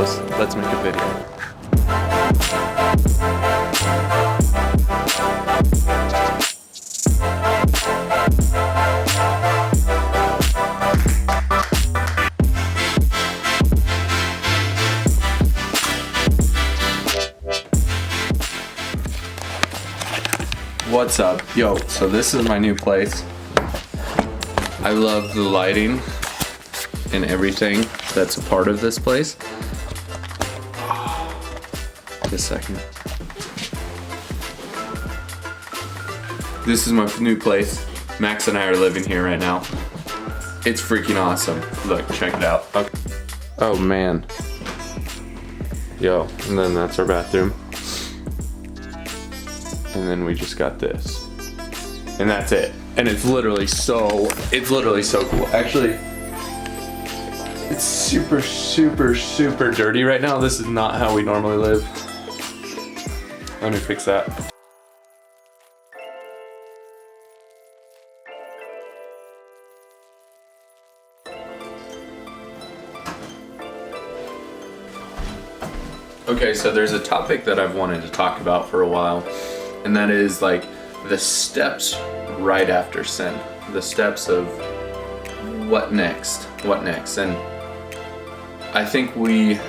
close. Let's make a video. What's up? Yo, so this is my new place. I love the lighting and everything that's a part of this place. Just a second. This is my new place. Max and I are living here right now. It's freaking awesome. Look, check it out. Okay. Oh man. Yo, and then that's our bathroom. And then we just got this. And that's it. And it's literally so cool. Actually, it's super dirty right now. This is not how we normally live. Let me fix that. Okay, so there's a topic that I've wanted to talk about for a while, and that is like the steps right after sin. The steps of what next? And I think we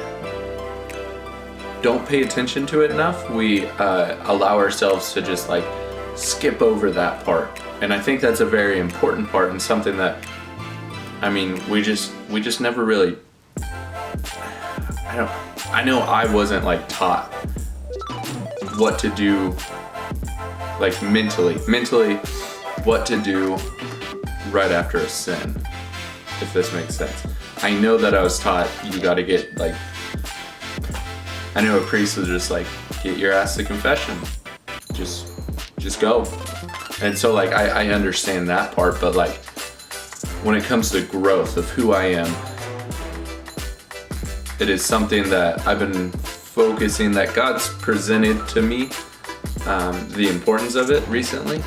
don't pay attention to it enough. We allow ourselves to just like skip over that part. And I think that's a very important part, and something that, I mean, we just never really, I know I wasn't like taught what to do, like mentally what to do right after a sin, if this makes sense. I know that I was taught you gotta get like, I know a priest was just like, get your ass to confession, just go. And so like I understand that part, but like when it comes to growth of who I am, it is something that I've been focusing, that God's presented to me, the importance of it recently.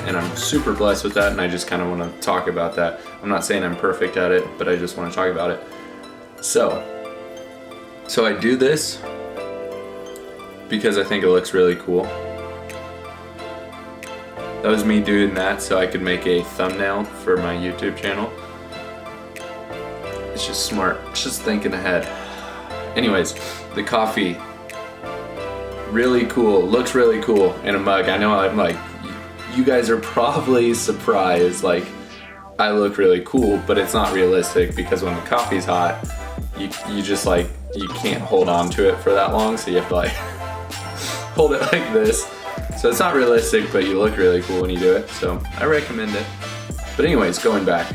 And I'm super blessed with that, and I just kind of want to talk about that. I'm not saying I'm perfect at it, but I just want to talk about it. So I do this because I think it looks really cool. That was me doing that so I could make a thumbnail for my YouTube channel. It's just smart. It's just thinking ahead. Anyways, the coffee, really cool. Looks really cool in a mug. I know I'm like, you guys are probably surprised, like I look really cool, but it's not realistic because when the coffee's hot, you just like, you can't hold on to it for that long, so you have to like hold it like this. So it's not realistic, but you look really cool when you do it, so I recommend it. But anyways, going back.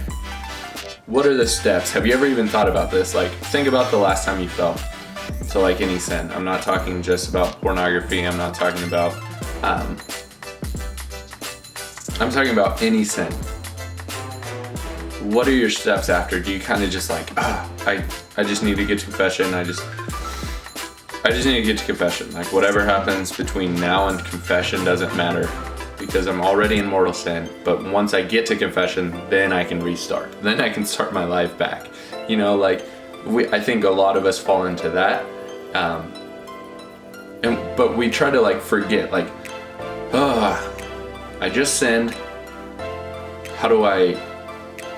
What are the steps? Have you ever even thought about this? Like, think about the last time you fell. So like any sin. I'm not talking just about pornography. I'm not talking about, I'm talking about any sin. What are your steps after? Do you kind of just like, I just need to get to confession. I just need to get to confession. Like whatever happens between now and confession doesn't matter, because I'm already in mortal sin, but once I get to confession, then I can restart. Then I can start my life back. You know, like, I think a lot of us fall into that. But we try to like forget, like, I just sinned. How do I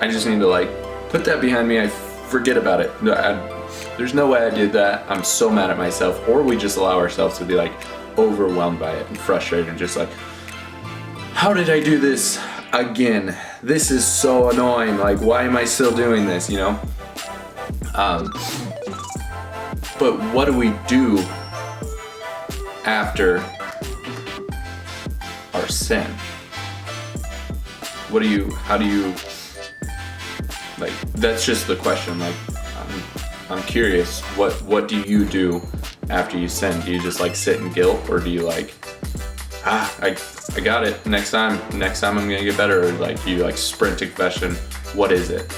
just need to like, put that behind me. I forget about it. There's no way I did that. I'm so mad at myself. Or we just allow ourselves to be like overwhelmed by it and frustrated and just like, how did I do this again? This is so annoying. Like, why am I still doing this, you know? But what do we do after our sin? How do you, like, that's just the question. Like, I'm curious, what do you do after you sin? Do you just like sit in guilt, or do you like, I got it. Next time I'm gonna get better. Or like you like sprint to confession. What is it?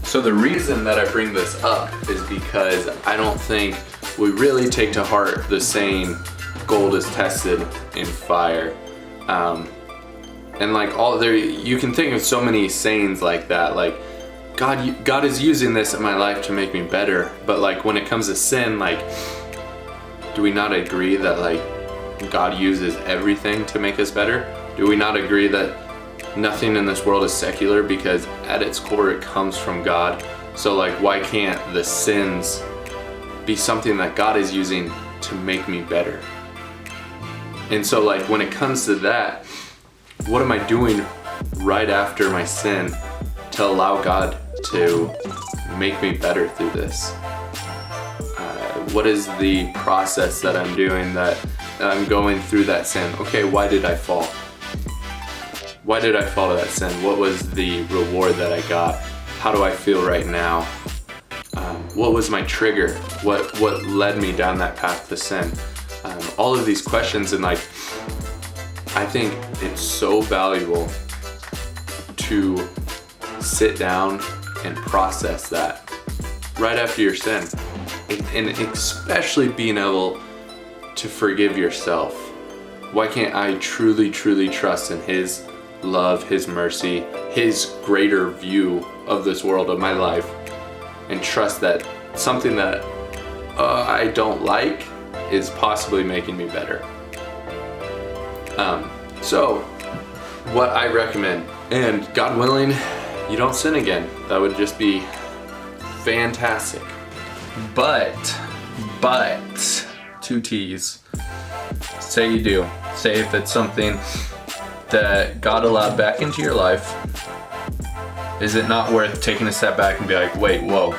So the reason that I bring this up is because I don't think we really take to heart the saying, gold is tested in fire. And like all there, you can think of so many sayings like that. Like God is using this in my life to make me better. But like when it comes to sin, like, do we not agree that like God uses everything to make us better? Do we not agree that nothing in this world is secular because at its core it comes from God? So like, why can't the sins be something that God is using to make me better? And so like, when it comes to that, what am I doing right after my sin to allow God to make me better through this? What is the process that I'm doing that I'm going through that sin? Okay, why did I fall? Why did I fall to that sin? What was the reward that I got? How do I feel right now? What was my trigger? What led me down that path to sin? All of these questions, and like, I think it's so valuable to sit down and process that right after your sin, and especially being able to forgive yourself. Why can't I truly trust in His love, His mercy, His greater view of this world, of my life, and trust that something that I don't like is possibly making me better? So what I recommend, and God willing, you don't sin again. That would just be fantastic. But, two T's. Say you do. Say if it's something that God allowed back into your life, is it not worth taking a step back and be like, wait, whoa,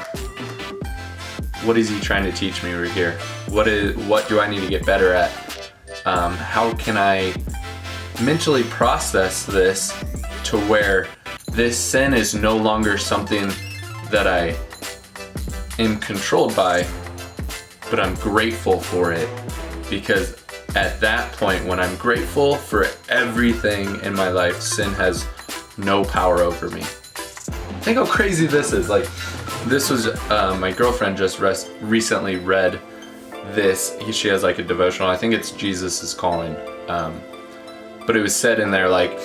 what is He trying to teach me right here? What do I need to get better at? How can I mentally process this to where this sin is no longer something that I am controlled by, but I'm grateful for it? Because at that point, when I'm grateful for everything in my life, sin has no power over me. Think how crazy this is. Like, this was, my girlfriend just recently read this. She has like a devotional. I think it's Jesus is Calling. But it was said in there, like,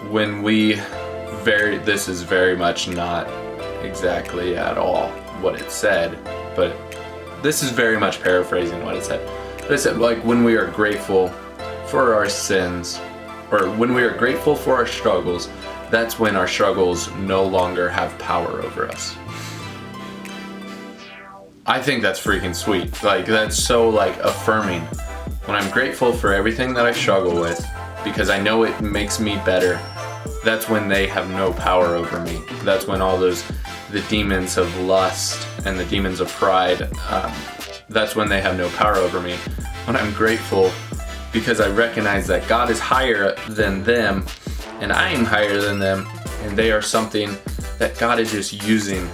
when this is very much not exactly at all what it said, but this is very much paraphrasing what it said. But it said, like, when we are grateful for our sins, or when we are grateful for our struggles, that's when our struggles no longer have power over us. I think that's freaking sweet. Like, that's so like affirming. When I'm grateful for everything that I struggle with, because I know it makes me better, that's when they have no power over me. That's when the demons of lust and the demons of pride, that's when they have no power over me. When I'm grateful because I recognize that God is higher than them and I am higher than them, and they are something that God is just using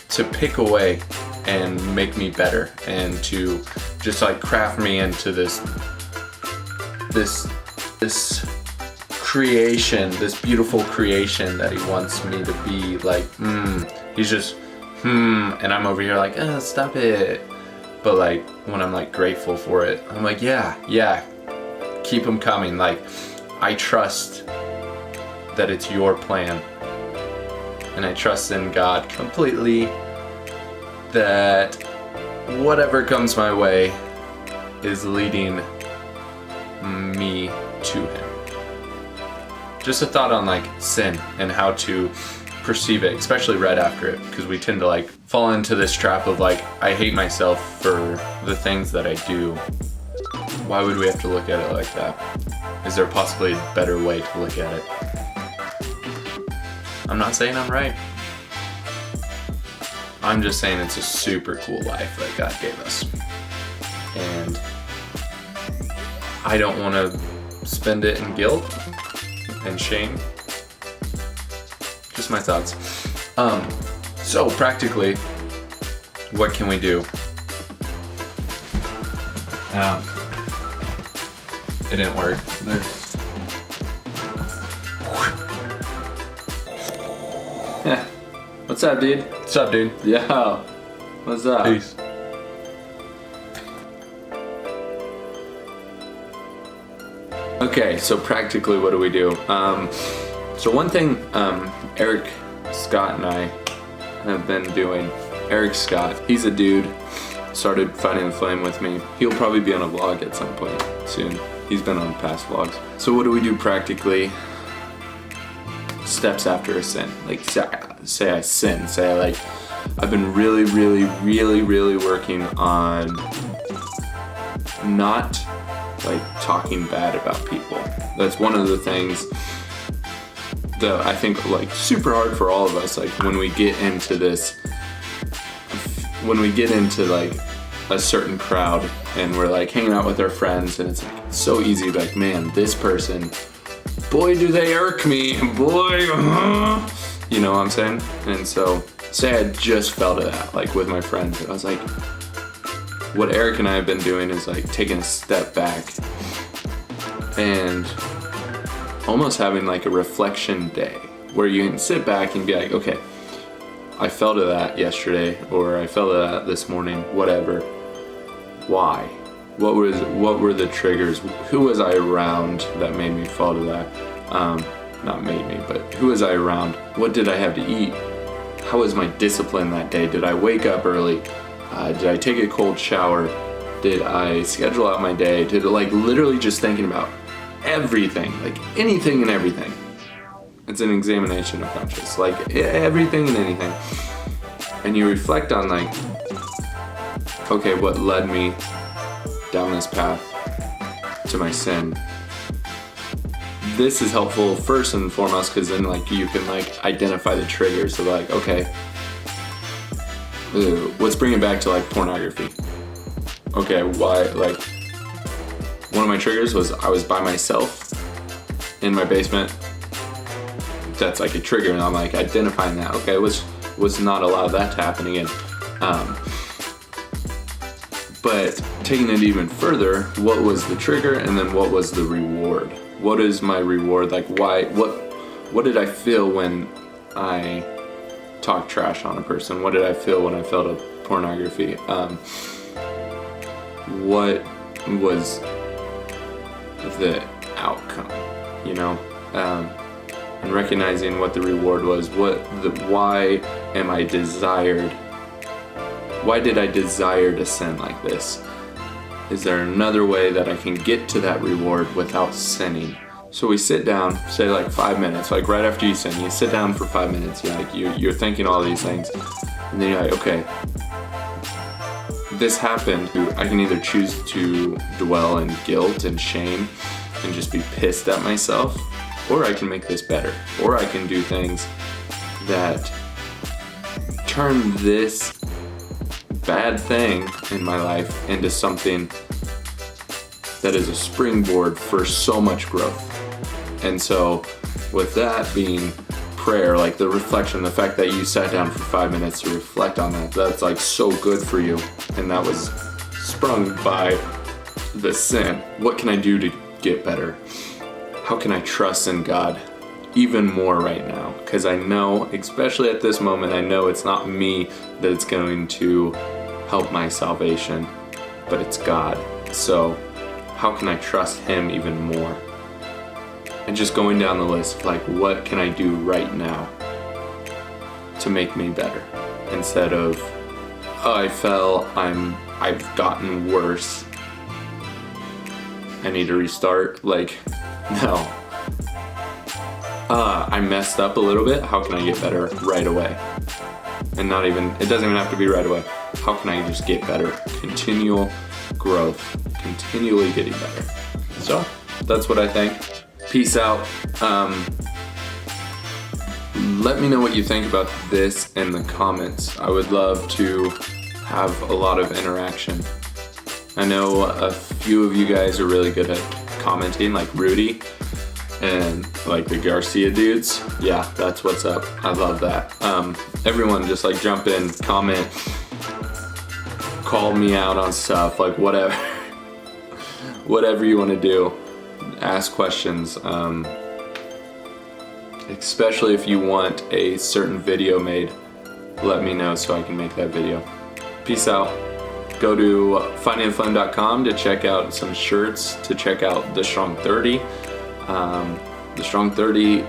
to pick away and make me better, and to just like craft me into this creation, this beautiful creation that He wants me to be. Like, He's just, and I'm over here like, stop it. But like, when I'm like grateful for it, I'm like, yeah, keep them coming. Like, I trust that it's Your plan, and I trust in God completely that whatever comes my way is leading me to Him. Just a thought on like sin and how to perceive it, especially right after it, because we tend to like fall into this trap of like, I hate myself for the things that I do. Why would we have to look at it like that? Is there possibly a better way to look at it? I'm not saying I'm right. I'm just saying it's a super cool life that God gave us. And I don't want to spend it in guilt and shame. Just my thoughts. So practically, what can we do? It didn't work. Yeah. What's up, dude? What's up, dude? Yo. What's up? Peace. Okay, so practically what do we do? So one thing Eric Scott and I have been doing. Eric Scott, he's a dude, started Finding the Flame with me. He'll probably be on a vlog at some point soon. He's been on past vlogs. So what do we do practically? Steps after a sin. Like say I sin, I've been really working on not like talking bad about people. That's one of the things that I think like super hard for all of us, like when we get into like a certain crowd and we're like hanging out with our friends, and it's like so easy to be like, man, this person, boy do they irk me, boy, you know what I'm saying? And so say I just fell to that, like with my friends. I was like, what Eric and I have been doing is like taking a step back and almost having like a reflection day where you can sit back and be like, okay, I fell to that yesterday, or I fell to that this morning, whatever. Why? What were the triggers? Who was I around that made me fall to that? Not made me, but who was I around? What did I have to eat? How was my discipline that day? Did I wake up early? Did I take a cold shower? Did I schedule out my day? Did like literally just thinking about everything, like anything and everything. It's an examination of conscience, like everything and anything. And you reflect on like, okay, what led me down this path to my sin? This is helpful first and foremost because then like you can like identify the triggers. So like, okay, let's bring it back to like pornography. Okay, why? Like one of my triggers was I was by myself in my basement. That's like a trigger, and I'm like identifying that. Okay, was not allowed that to happen again. But taking it even further, what was the trigger, and then what was the reward? What is my reward? Like why? What did I feel when I talked trash on a person? What did I feel when I fell to pornography? What was the outcome? You know, and recognizing what the reward was. Why am I desired? Why did I desire to sin like this? Is there another way that I can get to that reward without sinning? So we sit down, say like 5 minutes, like right after you sin, you sit down for 5 minutes. You're thinking all these things, and then you're like, okay, this happened. I can either choose to dwell in guilt and shame and just be pissed at myself, or I can make this better, or I can do things that turn this bad thing in my life into something that is a springboard for so much growth. And so with that being prayer, like the reflection, the fact that you sat down for 5 minutes to reflect on that, that's like so good for you. And that was sprung by the sin. What can I do to get better? How can I trust in God even more right now? Because I know, especially at this moment, I know it's not me that's going to help my salvation, but it's God. So how can I trust Him even more? And just going down the list, like what can I do right now to make me better? Instead of, oh, I fell, I've gotten worse, I need to restart. Like, no. I messed up a little bit, how can I get better right away? And it doesn't even have to be right away. How can I just get better? Continual growth, continually getting better. So that's what I think. Peace out. Let me know what you think about this in the comments. I would love to have a lot of interaction. I know a few of you guys are really good at commenting, like Rudy and like the Garcia dudes. Yeah, that's what's up. I love that. Everyone just like jump in, comment, call me out on stuff, like whatever. Whatever you want to do. Ask questions. Especially if you want a certain video made, let me know so I can make that video. Peace out. Go to findingtheflame.com to check out some shirts, to check out the Strong 30. The Strong 30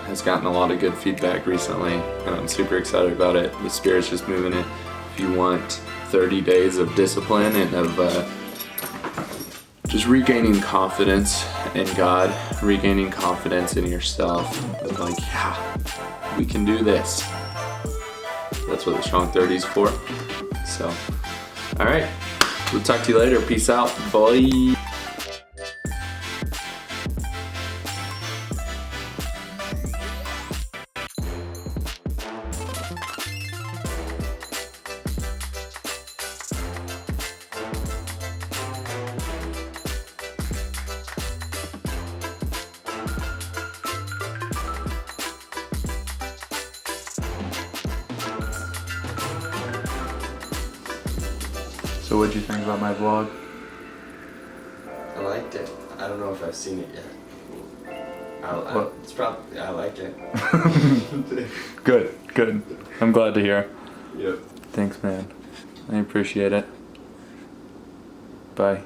has gotten a lot of good feedback recently, and I'm super excited about it. The Spirit's just moving it. If you want 30 days of discipline and of just regaining confidence in God, regaining confidence in yourself, like, yeah, we can do this. That's what the Strong 30 is for. So, all right, we'll talk to you later. Peace out, bye. So what'd you think about my vlog? I liked it. I don't know if I've seen it yet. I like it. Good. I'm glad to hear. Yep. Thanks, man. I appreciate it. Bye.